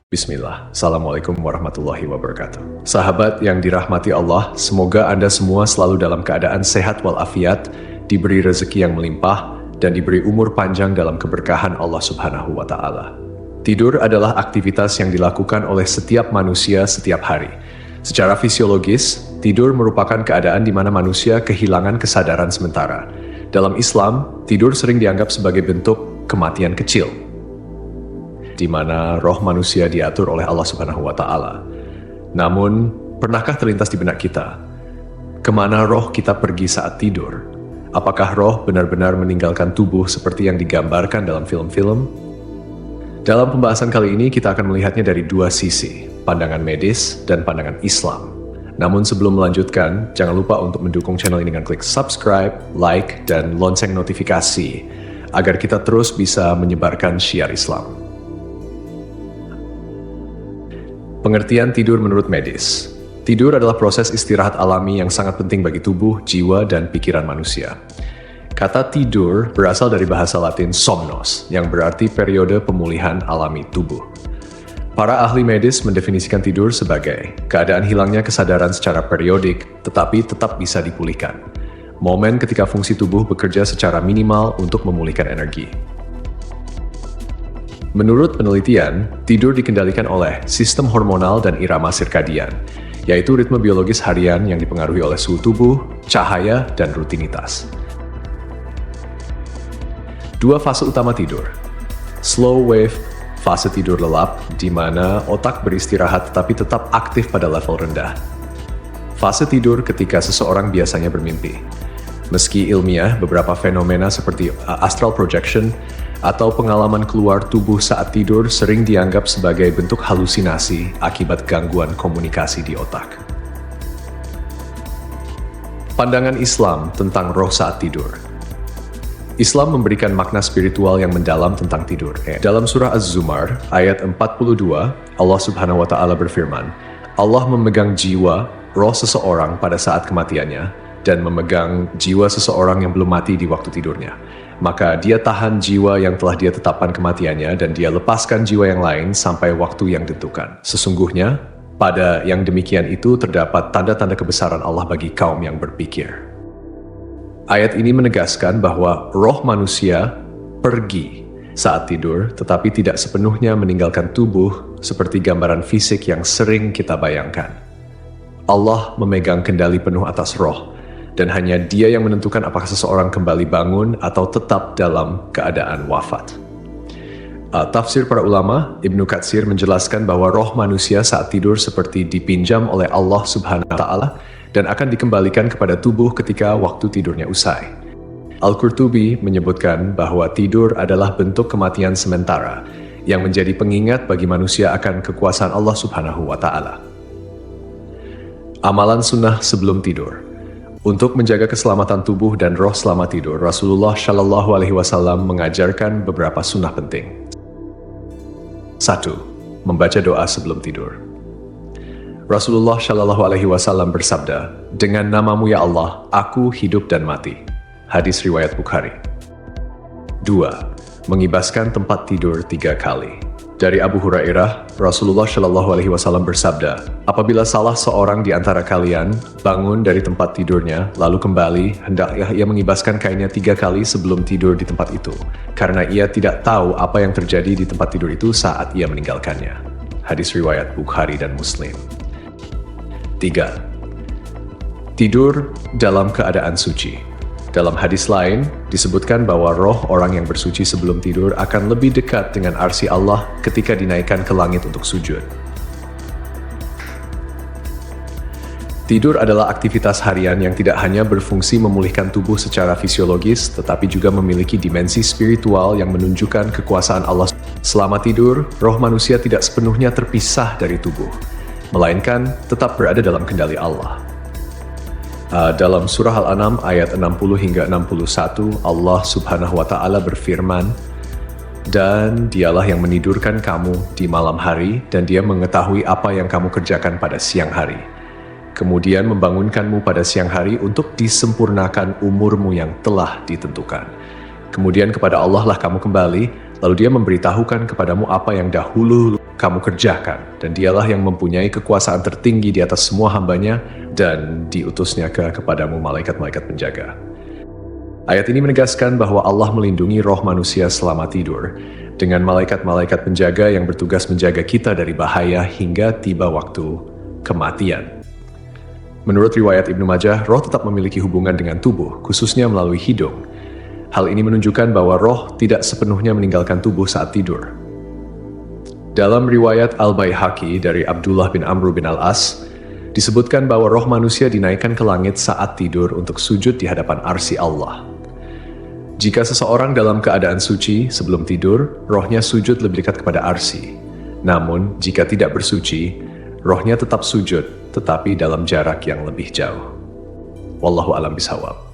Bismillah, Assalamualaikum warahmatullahi wabarakatuh. Sahabat yang dirahmati Allah, semoga Anda semua selalu dalam keadaan sehat walafiat, diberi rezeki yang melimpah, dan diberi umur panjang dalam keberkahan Allah Subhanahu wa Ta'ala. Tidur adalah aktivitas yang dilakukan oleh setiap manusia setiap hari. Secara fisiologis, tidur merupakan keadaan di mana manusia kehilangan kesadaran sementara. Dalam Islam, tidur sering dianggap sebagai bentuk kematian kecil, di mana roh manusia diatur oleh Allah Subhanahu wa Ta'ala. Namun, pernahkah terlintas di benak kita, kemana roh kita pergi saat tidur? Apakah roh benar-benar meninggalkan tubuh seperti yang digambarkan dalam film-film? Dalam pembahasan kali ini, kita akan melihatnya dari dua sisi, pandangan medis dan pandangan Islam. Namun sebelum melanjutkan, jangan lupa untuk mendukung channel ini dengan klik subscribe, like, dan lonceng notifikasi, agar kita terus bisa menyebarkan syiar Islam. Pengertian tidur menurut medis. Tidur adalah proses istirahat alami yang sangat penting bagi tubuh, jiwa, dan pikiran manusia. Kata tidur berasal dari bahasa Latin somnos, yang berarti periode pemulihan alami tubuh. Para ahli medis mendefinisikan tidur sebagai keadaan hilangnya kesadaran secara periodik, tetapi tetap bisa dipulihkan. Momen ketika fungsi tubuh bekerja secara minimal untuk memulihkan energi. Menurut penelitian, tidur dikendalikan oleh sistem hormonal dan irama sirkadian, yaitu ritme biologis harian yang dipengaruhi oleh suhu tubuh, cahaya, dan rutinitas. Dua fase utama tidur. Slow wave, fase tidur lelap, di mana otak beristirahat tetapi tetap aktif pada level rendah. Fase tidur ketika seseorang biasanya bermimpi. Meski ilmiah, beberapa fenomena seperti astral projection atau pengalaman keluar tubuh saat tidur sering dianggap sebagai bentuk halusinasi akibat gangguan komunikasi di otak. Pandangan Islam tentang roh saat tidur. Islam memberikan makna spiritual yang mendalam tentang tidur. Dalam surah Az-Zumar, ayat 42, Allah Subhanahu wa Ta'ala berfirman, Allah memegang jiwa, roh seseorang pada saat kematiannya, dan memegang jiwa seseorang yang belum mati di waktu tidurnya. Maka dia tahan jiwa yang telah dia tetapkan kematiannya dan dia lepaskan jiwa yang lain sampai waktu yang ditentukan. Sesungguhnya, pada yang demikian itu terdapat tanda-tanda kebesaran Allah bagi kaum yang berpikir. Ayat ini menegaskan bahwa roh manusia pergi saat tidur, tetapi tidak sepenuhnya meninggalkan tubuh seperti gambaran fisik yang sering kita bayangkan. Allah memegang kendali penuh atas roh, dan hanya Dia yang menentukan apakah seseorang kembali bangun atau tetap dalam keadaan wafat. Tafsir para ulama, Ibnu Katsir menjelaskan bahwa roh manusia saat tidur seperti dipinjam oleh Allah Subhanahu wa Ta'ala dan akan dikembalikan kepada tubuh ketika waktu tidurnya usai. Al-Qurtubi menyebutkan bahwa tidur adalah bentuk kematian sementara yang menjadi pengingat bagi manusia akan kekuasaan Allah Subhanahu wa Ta'ala. Amalan sunnah sebelum tidur. Untuk menjaga keselamatan tubuh dan roh selama tidur, Rasulullah Shallallahu Alaihi Wasallam mengajarkan beberapa sunnah penting. 1. Membaca doa sebelum tidur. Rasulullah Shallallahu Alaihi Wasallam bersabda, dengan namamu ya Allah, aku hidup dan mati. Hadis riwayat Bukhari. 2. Mengibaskan tempat tidur 3 kali. Dari Abu Hurairah, Rasulullah Shallallahu Alaihi Wasallam bersabda, apabila salah seorang di antara kalian bangun dari tempat tidurnya, lalu kembali, hendaklah ia mengibaskan kainnya 3 kali sebelum tidur di tempat itu, karena ia tidak tahu apa yang terjadi di tempat tidur itu saat ia meninggalkannya. Hadis riwayat Bukhari dan Muslim. 3. Tidur dalam keadaan suci. Dalam hadis lain, disebutkan bahwa roh orang yang bersuci sebelum tidur akan lebih dekat dengan arsy Allah ketika dinaikkan ke langit untuk sujud. Tidur adalah aktivitas harian yang tidak hanya berfungsi memulihkan tubuh secara fisiologis, tetapi juga memiliki dimensi spiritual yang menunjukkan kekuasaan Allah. Selama tidur, roh manusia tidak sepenuhnya terpisah dari tubuh, melainkan tetap berada dalam kendali Allah. Dalam surah Al-An'am ayat 60 hingga 61, Allah Subhanahu wa Ta'ala berfirman, dan dialah yang menidurkan kamu di malam hari, dan dia mengetahui apa yang kamu kerjakan pada siang hari. Kemudian membangunkanmu pada siang hari untuk disempurnakan umurmu yang telah ditentukan. Kemudian kepada Allah lah kamu kembali, lalu dia memberitahukan kepadamu apa yang dahulu kamu kerjakan, dan dialah yang mempunyai kekuasaan tertinggi di atas semua hambanya, dan diutusnya kepadamu malaikat-malaikat penjaga. Ayat ini menegaskan bahwa Allah melindungi roh manusia selama tidur, dengan malaikat-malaikat penjaga yang bertugas menjaga kita dari bahaya hingga tiba waktu kematian. Menurut riwayat Ibnu Majah, roh tetap memiliki hubungan dengan tubuh, khususnya melalui hidung. Hal ini menunjukkan bahwa roh tidak sepenuhnya meninggalkan tubuh saat tidur. Dalam riwayat Al-Baihaqi dari Abdullah bin Amr bin Al-As, disebutkan bahwa roh manusia dinaikkan ke langit saat tidur untuk sujud di hadapan arsy Allah. Jika seseorang dalam keadaan suci sebelum tidur, rohnya sujud lebih dekat kepada arsy. Namun, jika tidak bersuci, rohnya tetap sujud, tetapi dalam jarak yang lebih jauh. Wallahu a'lam bishawab.